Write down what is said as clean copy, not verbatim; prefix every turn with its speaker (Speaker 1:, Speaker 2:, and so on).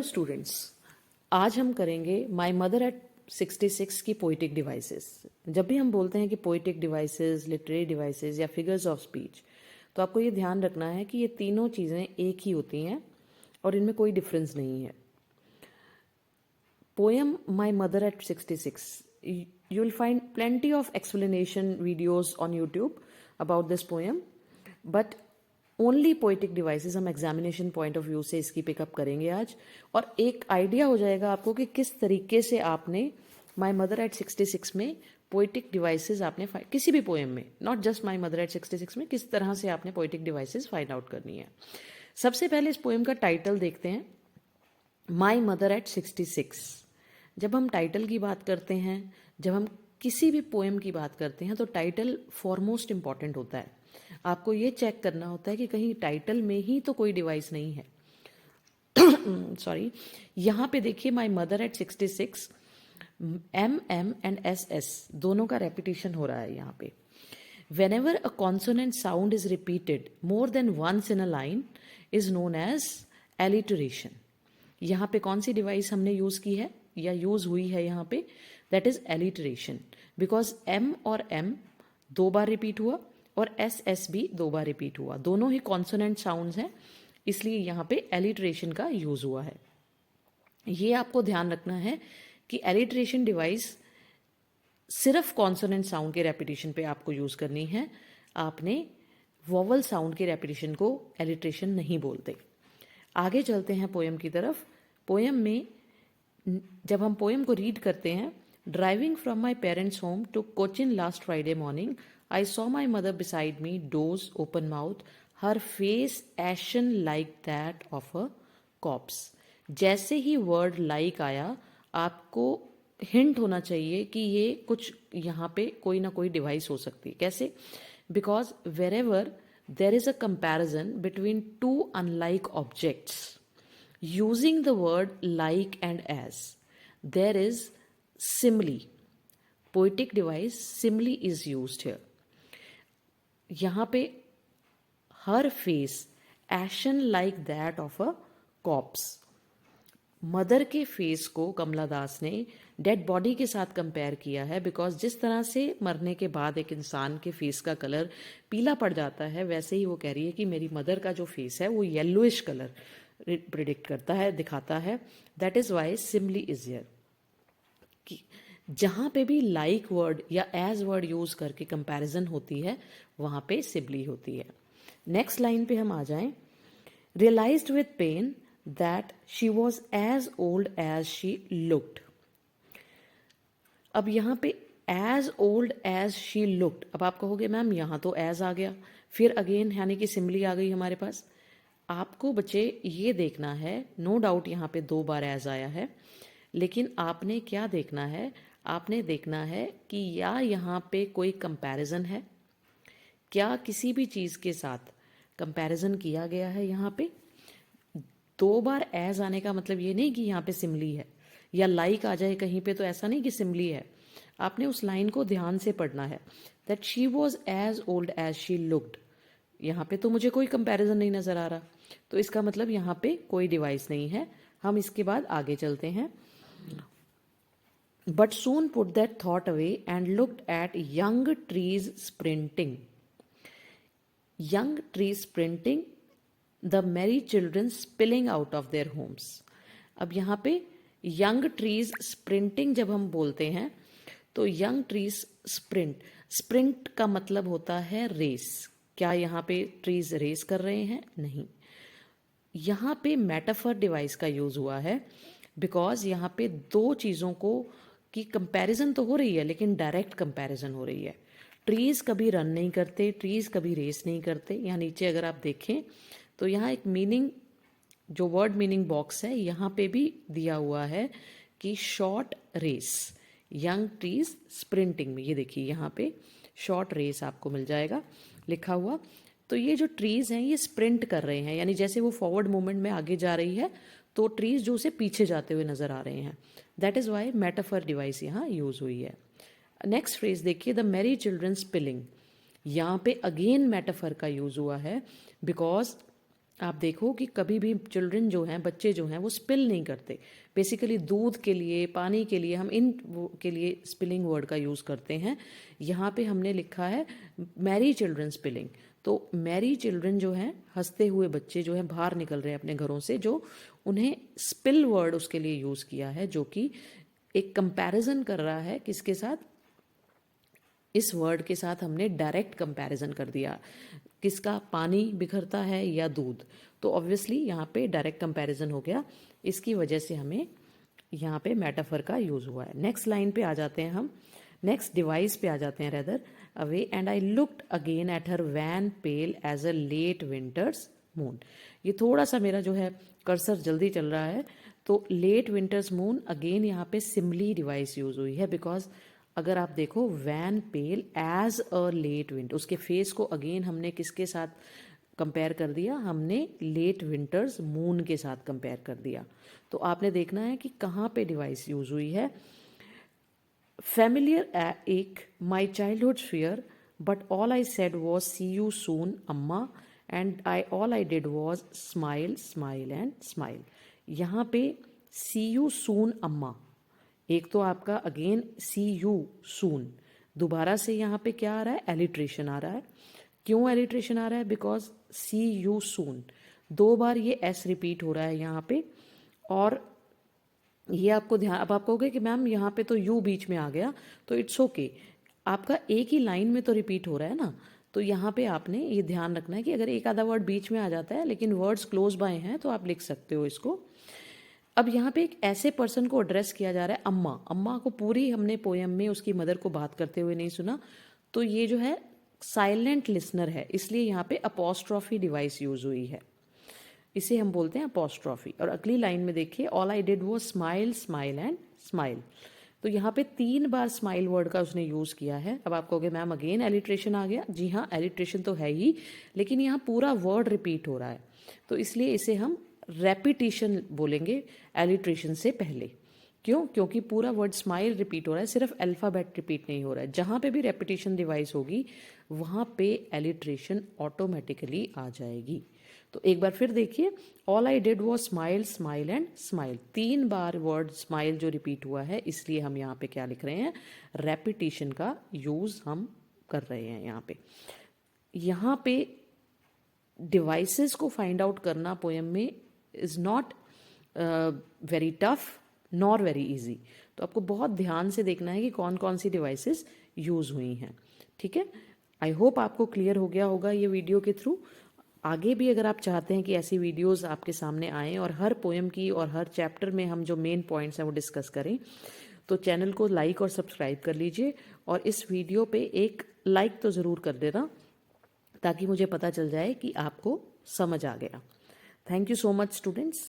Speaker 1: Hello students, आज हम करेंगे माय मदर एट 66 की पोइटिक डिवाइसेस। जब भी हम बोलते हैं कि पोइटिक डिवाइसेस, लिटरेरी डिवाइसेस या फिगर्स ऑफ स्पीच, तो आपको ये ध्यान रखना है कि ये तीनों चीज़ें एक ही होती हैं और इनमें कोई डिफरेंस नहीं है। Poem my mother at 66, you will find plenty of explanation videos on YouTube about this poem, but only poetic devices हम एग्जामिनेशन पॉइंट ऑफ व्यू से इसकी पिकअप करेंगे आज, और एक आइडिया हो जाएगा आपको कि किस तरीके से आपने माय मदर एट 66 में पोइटिक डिवाइसेस आपने किसी भी पोएम में, not just my mother at 66 में, किस तरह से आपने पोइटिक डिवाइसेस फाइंड आउट करनी है। सबसे पहले इस पोएम का टाइटल देखते हैं, माय मदर एट 66। जब हम टाइटल की बात करते हैं, जब हम किसी भी पोएम की बात करते हैं, तो टाइटल फॉरमोस्ट इंपॉर्टेंट होता है। आपको ये चेक करना होता है कि कहीं टाइटल में ही तो कोई डिवाइस नहीं है। सॉरी, यहाँ पे देखिए my mother at 66, M and S दोनों का रेपिटेशन हो रहा है यहाँ पे। Whenever a consonant sound is repeated more than once in a line is known as alliteration. यहाँ पे कौन सी डिवाइस हमने यूज की है या यूज हुई है यहाँ पे, that is alliteration, because M और एम 2 बार रिपीट हुआ और एस भी 2 बार रिपीट हुआ, दोनों ही कॉन्सोनेंट साउंड्स हैं, इसलिए यहाँ पे एलिटरेशन का यूज हुआ है। ये आपको ध्यान रखना है कि एलिटरेशन डिवाइस सिर्फ कॉन्सोनेंट साउंड के रेपिटेशन पे आपको यूज करनी है, आपने वोवल साउंड के रेपिटेशन को एलिटरेशन नहीं बोलते। आगे चलते हैं पोएम की तरफ। पोएम में जब हम पोएम को रीड करते हैं, driving from my parents home to Cochin last Friday morning, I saw my mother beside me, doze, open mouth, her face ashen like that of a corpse. जैसे ही वर्ड like आया, आपको hint होना चाहिए कि ये कुछ यहाँ पे कोई ना कोई डिवाइस हो सकती है। कैसे? Because wherever there is a comparison between two unlike objects, using the word like and as, there is simile, poetic device simile is used here. यहाँ पे her face ashen like that of a corpse, mother के face को कमला दास ने dead body के साथ compare किया है, because जिस तरह से मरने के बाद एक इंसान के फेस का कलर पीला पड़ जाता है, वैसे ही वो कह रही है कि मेरी मदर का जो फेस है वो येलोइश कलर प्रिडिक्ट करता है, दिखाता है। That is why simile is here. जहाँ पे भी लाइक वर्ड या एज वर्ड यूज करके कंपैरिजन होती है, वहाँ पे सिबली होती है। नेक्स्ट लाइन पे हम आ जाएं, realized with pain that she was as old as she looked. अब यहाँ पे as old as she looked, अब आप कहोगे मैम यहाँ तो एज आ गया, फिर अगेन यानी कि सिमली आ गई हमारे पास। आपको बच्चे ये देखना है, नो डाउट यहाँ पे 2 बार एज आया है, लेकिन आपने क्या देखना है, आपने देखना है कि या यहाँ पे कोई कंपैरिजन है, क्या किसी भी चीज़ के साथ कंपैरिजन किया गया है। यहाँ पे 2 बार एज आने का मतलब ये नहीं कि यहाँ पे सिमली है, या लाइक आ जाए कहीं पे तो ऐसा नहीं कि सिमली है। आपने उस लाइन को ध्यान से पढ़ना है, that she was as old as she looked. यहाँ पे तो मुझे कोई कंपैरिजन नहीं नजर आ रहा, तो इसका मतलब यहाँ पे कोई डिवाइस नहीं है। हम इसके बाद आगे चलते हैं। But soon put that thought away and looked at young trees sprinting. Young trees sprinting, the merry children spilling out of their homes. अब यहाँ पे young trees sprinting जब हम बोलते हैं, तो young trees sprint, sprint का मतलब होता है रेस। क्या यहाँ पे trees रेस कर रहे हैं? नहीं। यहाँ पे मेटाफर डिवाइस का यूज हुआ है, बिकॉज यहाँ पे 2 चीज़ों को की कंपैरिजन तो हो रही है, लेकिन डायरेक्ट कंपैरिजन हो रही है। ट्रीज कभी रन नहीं करते, ट्रीज कभी रेस नहीं करते। यहाँ नीचे अगर आप देखें तो यहाँ एक मीनिंग, जो वर्ड मीनिंग बॉक्स है, यहाँ पे भी दिया हुआ है कि short race, young trees sprinting में, ये देखिए यहाँ पे शॉर्ट रेस आपको मिल जाएगा लिखा हुआ। तो ये जो ट्रीज हैं ये स्प्रिंट कर रहे हैं, यानी जैसे वो फॉरवर्ड मूवमेंट में आगे जा रही है, तो ट्रीज जो उसे पीछे जाते हुए नजर आ रहे हैं। That is why metaphor device यहाँ यूज हुई है। नेक्स्ट फ्रेज देखिए, द मैरी चिल्ड्रन स्पिलिंग, यहाँ पे अगेन मेटाफर का यूज हुआ है, बिकॉज आप देखो कि कभी भी चिल्ड्रन जो हैं, बच्चे जो हैं, वो स्पिल नहीं करते। बेसिकली दूध के लिए, पानी के लिए हम इन के लिए स्पिलिंग वर्ड का यूज़ करते हैं। यहाँ पे हमने लिखा है मैरी चिल्ड्रन स्पिलिंग। तो मैरी चिल्ड्रन जो हैं, हंसते हुए बच्चे जो हैं बाहर निकल रहे हैं अपने घरों से, जो उन्हें स्पिल वर्ड उसके लिए यूज़ किया है, जो कि एक कंपैरिजन कर रहा है किसके साथ, इस वर्ड के साथ हमने डायरेक्ट कंपैरिजन कर दिया, किसका, पानी बिखरता है या दूध। तो ऑब्वियसली यहाँ पे डायरेक्ट कंपैरिजन हो गया, इसकी वजह से हमें यहाँ पे मेटाफर का यूज़ हुआ है। नेक्स्ट लाइन पे आ जाते हैं हम, नेक्स्ट डिवाइस पे आ जाते हैं rather, away and I looked again at her wan pale as a late winter's moon. ये थोड़ा सा मेरा जो है कर्सर जल्दी चल रहा है, तो लेट विंटर्स मून, अगेन यहाँ पे सिमली डिवाइस यूज हुई है, बिकॉज अगर आप देखो wan pale as a late winter, उसके फेस को अगेन हमने किसके साथ कंपेयर कर दिया, हमने लेट विंटर्स मून के साथ कंपेयर कर दिया। तो आपने देखना है कि कहाँ पे डिवाइस यूज हुई है। Familiar ache, my childhood's fear, but all I said was see you soon, Amma, and all I did was smile, smile and smile. यहाँ पे see you soon, Amma, एक तो आपका अगेन सी यू सून, दोबारा से यहाँ पे क्या आ रहा है, एलिट्रेशन आ रहा है। क्यों एलिट्रेशन आ रहा है, बिकॉज सी यू सून, दो बार ये एस रिपीट हो रहा है यहाँ पे, और ये आपको ध्यान, अब आप कहोगे कि मैम यहाँ पे तो यू बीच में आ गया, तो इट्स ओके, आपका एक ही लाइन में तो रिपीट हो रहा है ना। तो यहाँ पे आपने ये ध्यान रखना है कि अगर एक आधा वर्ड बीच में आ जाता है लेकिन वर्ड्स क्लोज बाय हैं तो आप लिख सकते हो इसको। अब यहाँ पे एक ऐसे पर्सन को एड्रेस किया जा रहा है, अम्मा। अम्मा को पूरी हमने पोयम में उसकी मदर को बात करते हुए नहीं सुना, तो ये जो है साइलेंट लिसनर है, इसलिए यहाँ पे अपोस्ट्रॉफी डिवाइस यूज हुई है, इसे हम बोलते हैं अपोस्ट्रॉफी। और अगली लाइन में देखिए, ऑल आई डिड वो स्माइल, स्माइल एंड स्माइल। तो यहाँ पे 3 बार स्माइल वर्ड का उसने यूज किया है। अब आप कहोगे मैम अगेन एलिट्रेशन आ गया, जी हाँ एलिट्रेशन तो है ही, लेकिन यहाँ पूरा वर्ड रिपीट हो रहा है, तो इसलिए इसे हम रेपिटेशन बोलेंगे एलिट्रेशन से पहले। क्यों, क्योंकि पूरा वर्ड स्माइल रिपीट हो रहा है, सिर्फ अल्फाबेट रिपीट नहीं हो रहा है। जहाँ पे भी रेपिटेशन डिवाइस होगी वहाँ पे एलिट्रेशन ऑटोमेटिकली आ जाएगी। तो एक बार फिर देखिए, all I did was smile, smile and smile, 3 bar word smile जो रिपीट हुआ है, इसलिए हम यहाँ पे क्या लिख रहे हैं, रेपिटेशन का यूज हम कर रहे हैं यहाँ पे। यहाँ पे डिवाइसेस को फाइंड आउट करना पोएम में is not very tough nor very easy, तो आपको बहुत ध्यान से देखना है कि कौन कौन सी डिवाइसेस यूज हुई हैं। ठीक है, आई होप आपको क्लियर हो गया होगा ये वीडियो के थ्रू। आगे भी अगर आप चाहते हैं कि ऐसी वीडियोस आपके सामने आएँ और हर पोएम की और हर चैप्टर में हम जो मेन पॉइंट्स हैं वो डिस्कस करें, तो चैनल को लाइक और सब्सक्राइब कर लीजिए, और इस वीडियो पे एक लाइक तो ज़रूर कर देना, ताकि मुझे पता चल जाए कि आपको समझ आ गया। Thank you so much students.